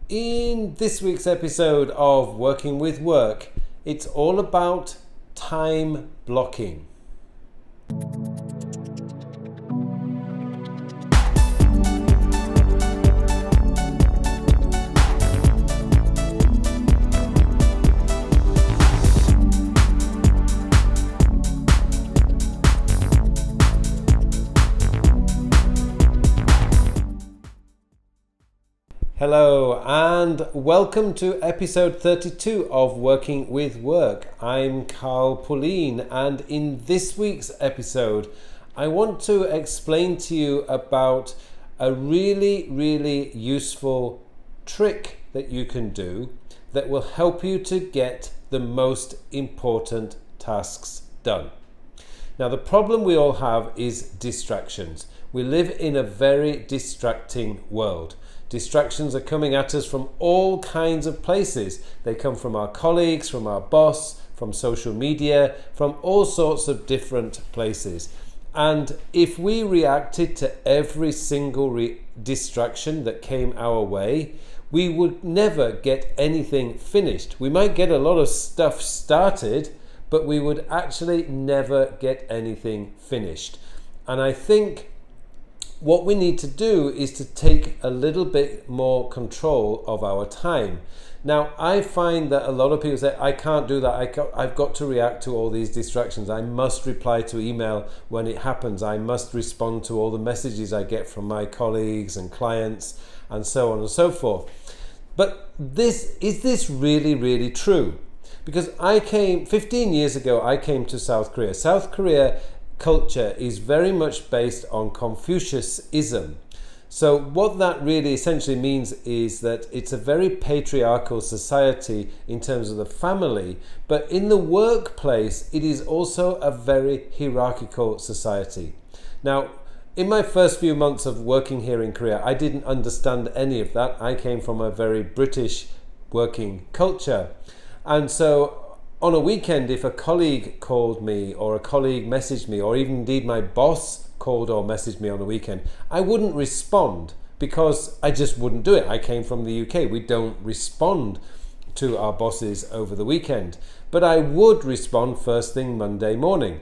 In this week's episode of Working with Work, it's all about time blocking. Hello and welcome to episode 32 of Working with Work. I'm Carl Pauline, and in this week's episode I want to explain to you about a really useful trick that you can do that will help you to get the most important tasks done. Now, the problem we all have is distractions. We live in a very distracting world. Distractions are coming at us from all kinds of places. They come from our colleagues, from our boss, from social media, from all sorts of different places. And if we reacted to every single distraction that came our way, we would never get anything finished. We might get a lot of stuff started, but we would actually never get anything finished. And I think what we need to do is to take a little bit more control of our time. Now, I find that a lot of people say, I can't do that. I've got to react to all these distractions. I must reply to email when it happens. I must respond to all the messages I get from my colleagues and clients and so on and so forth. But is this really true? Because 15 years ago, I came to South Korea. South Korea culture is very much based on Confucianism. So what that really essentially means is that it's a very patriarchal society in terms of the family, but in the workplace it is also a very hierarchical society. Now, in my first few months of working here in Korea, I didn't understand any of that. I came from a very British working culture. And so on a weekend, if a colleague called me or a colleague messaged me, or even indeed my boss called or messaged me on a weekend, I wouldn't respond because I just wouldn't do it. I came from the UK. We don't respond to our bosses over the weekend. But I would respond first thing Monday morning.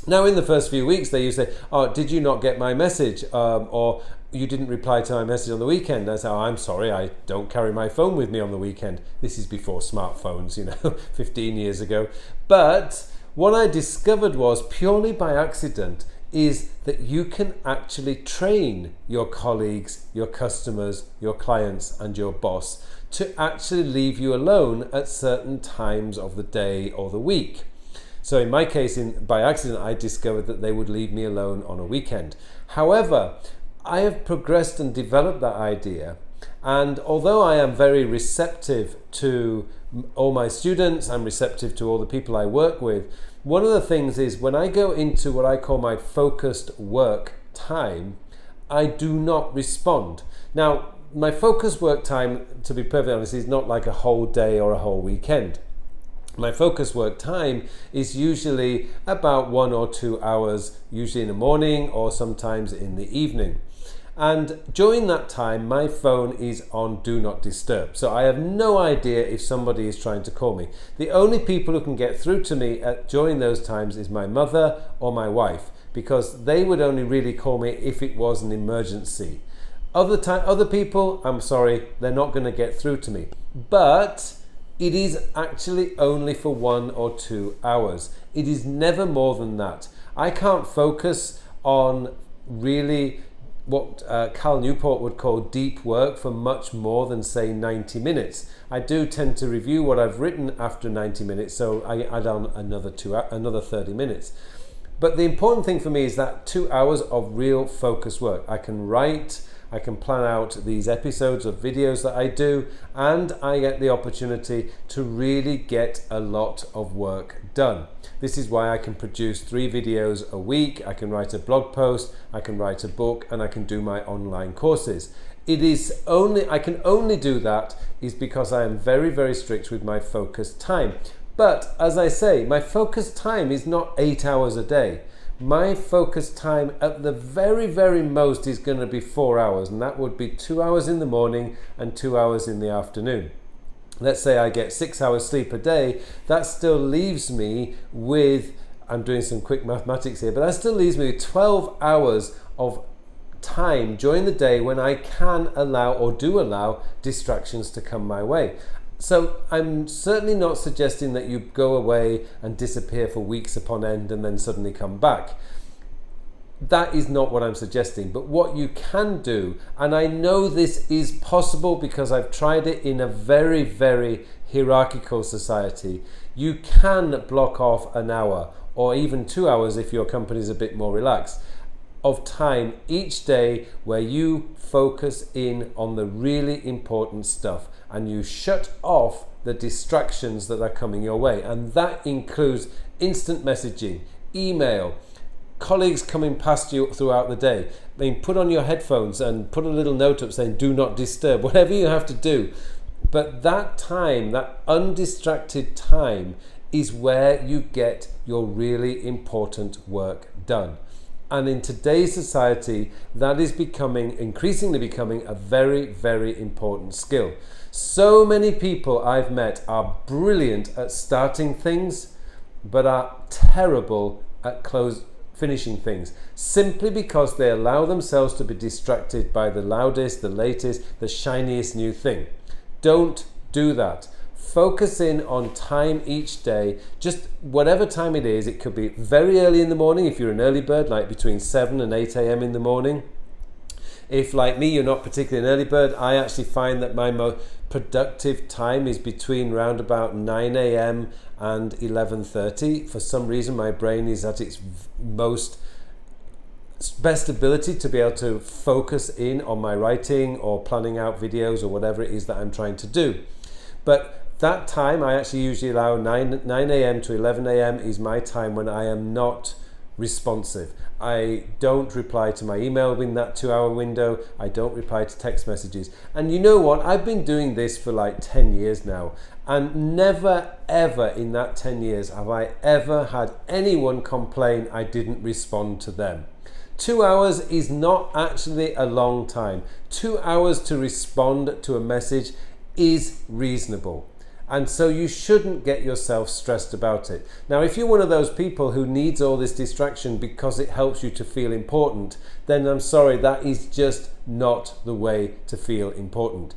Now, in the first few weeks, they used to say, oh, did you not get my message? Or you didn't reply to my message on the weekend. I said, oh, I'm sorry, I don't carry my phone with me on the weekend. This is before smartphones, 15 years ago. But what I discovered was, purely by accident, is that you can actually train your colleagues, your customers, your clients, and your boss to actually leave you alone at certain times of the day or the week. So in my case, by accident, I discovered that they would leave me alone on a weekend. However, I have progressed and developed that idea. And although I am very receptive to all my students, I'm receptive to all the people I work with, one of the things is when I go into what I call my focused work time, I do not respond. Now, my focused work time, to be perfectly honest, is not like a whole day or a whole weekend. My focus work time is usually about 1 or 2 hours, usually in the morning or sometimes in the evening. And during that time, my phone is on Do Not Disturb. So I have no idea if somebody is trying to call me. The only people who can get through to me during those times is my mother or my wife, because they would only really call me if it was an emergency. Other people, I'm sorry, they're not going to get through to me. But it is actually only for 1 or 2 hours. It is never more than that. I can't focus on really what Cal Newport would call deep work for much more than, say, 90 minutes. I do tend to review what I've written after 90 minutes, so I add on another 30 minutes. But the important thing for me is that 2 hours of real focus work. I can write, I can plan out these episodes of videos that I do, and I get the opportunity to really get a lot of work done. This is why I can produce 3 videos a week, I can write a blog post, I can write a book, and I can do my online courses. I can only do that is because I am very strict with my focus time. But as I say, my focus time is not 8 hours a day. my focus time at the very, very most is going to be 4 hours, and that would be 2 hours in the morning and 2 hours in the afternoon. Let's say I get 6 hours sleep a day, that still leaves me with, I'm doing some quick mathematics here, but that still leaves me with 12 hours of time during the day when I can allow or do allow distractions to come my way. So I'm certainly not suggesting that you go away and disappear for weeks upon end and then suddenly come back. That is not what I'm suggesting, but what you can do, and I know this is possible because I've tried it in a very, very hierarchical society, you can block off an hour or even 2 hours if your company is a bit more relaxed of time each day where you focus in on the really important stuff and you shut off the distractions that are coming your way. And that includes instant messaging, email, colleagues coming past you throughout the day. I mean, put on your headphones and put a little note up saying do not disturb, whatever you have to do. But that time, that undistracted time, is where you get your really important work done. And in today's society, that is increasingly becoming a very, very important skill. So many people I've met are brilliant at starting things, but are terrible at finishing things, simply because they allow themselves to be distracted by the loudest, the latest, the shiniest new thing. Don't do that. Focus in on time each day, just whatever time it is. It could be very early in the morning if you're an early bird, like between 7 and 8 a.m. in the morning. If, like me, you're not particularly an early bird, I actually find that my most productive time is between around about 9 a.m. and 11:30. For some reason, my brain is at its best ability to be able to focus in on my writing or planning out videos or whatever it is that I'm trying to do. But that time, I actually usually allow 9 a.m. to 11 a.m. is my time when I am not responsive. I don't reply to my email in that 2-hour window. I don't reply to text messages. And you know what? I've been doing this for like 10 years now. And never, ever in that 10 years have I ever had anyone complain I didn't respond to them. 2 hours is not actually a long time. 2 hours to respond to a message is reasonable. And so you shouldn't get yourself stressed about it. Now, if you're one of those people who needs all this distraction because it helps you to feel important, then I'm sorry, that is just not the way to feel important.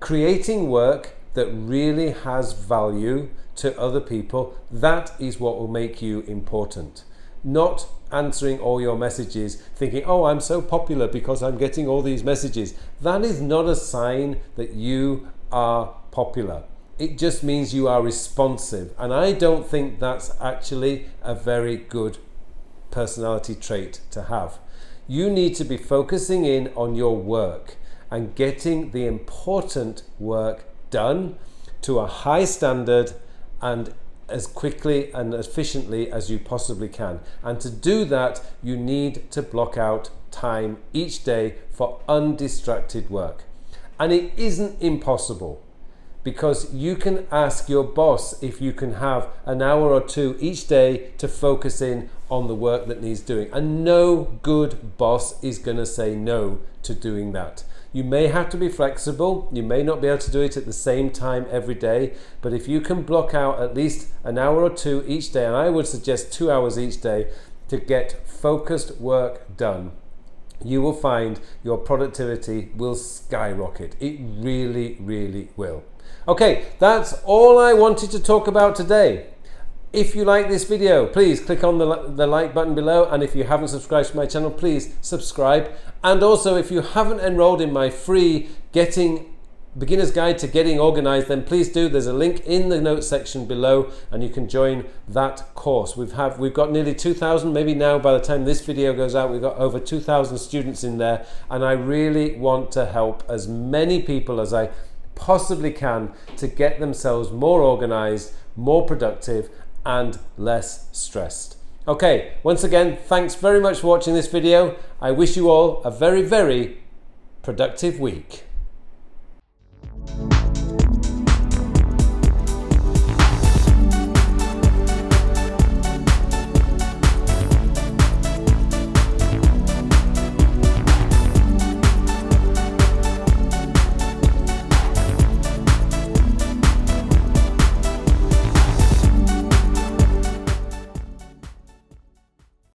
Creating work that really has value to other people, that is what will make you important. Not answering all your messages thinking, oh, I'm so popular because I'm getting all these messages. That is not a sign that you are popular. It just means you are responsive. And I don't think that's actually a very good personality trait to have. You need to be focusing in on your work and getting the important work done to a high standard and as quickly and efficiently as you possibly can. And to do that, you need to block out time each day for undistracted work. And it isn't impossible, because you can ask your boss if you can have an hour or two each day to focus in on the work that needs doing. And no good boss is going to say no to doing that. You may have to be flexible. You may not be able to do it at the same time every day, but if you can block out at least an hour or two each day, and I would suggest 2 hours each day to get focused work done, you will find your productivity will skyrocket. It really, really will. Okay, that's all I wanted to talk about today. If you like this video, please click on the like button below, and if you haven't subscribed to my channel, please subscribe. And also, if you haven't enrolled in my free Beginner's Guide to Getting Organised, then please do. There's a link in the notes section below and you can join that course. We've got nearly 2,000, maybe now by the time this video goes out, we've got over 2,000 students in there, and I really want to help as many people as I possibly can to get themselves more organised, more productive and less stressed. Okay, once again, thanks very much for watching this video. I wish you all a very, very productive week.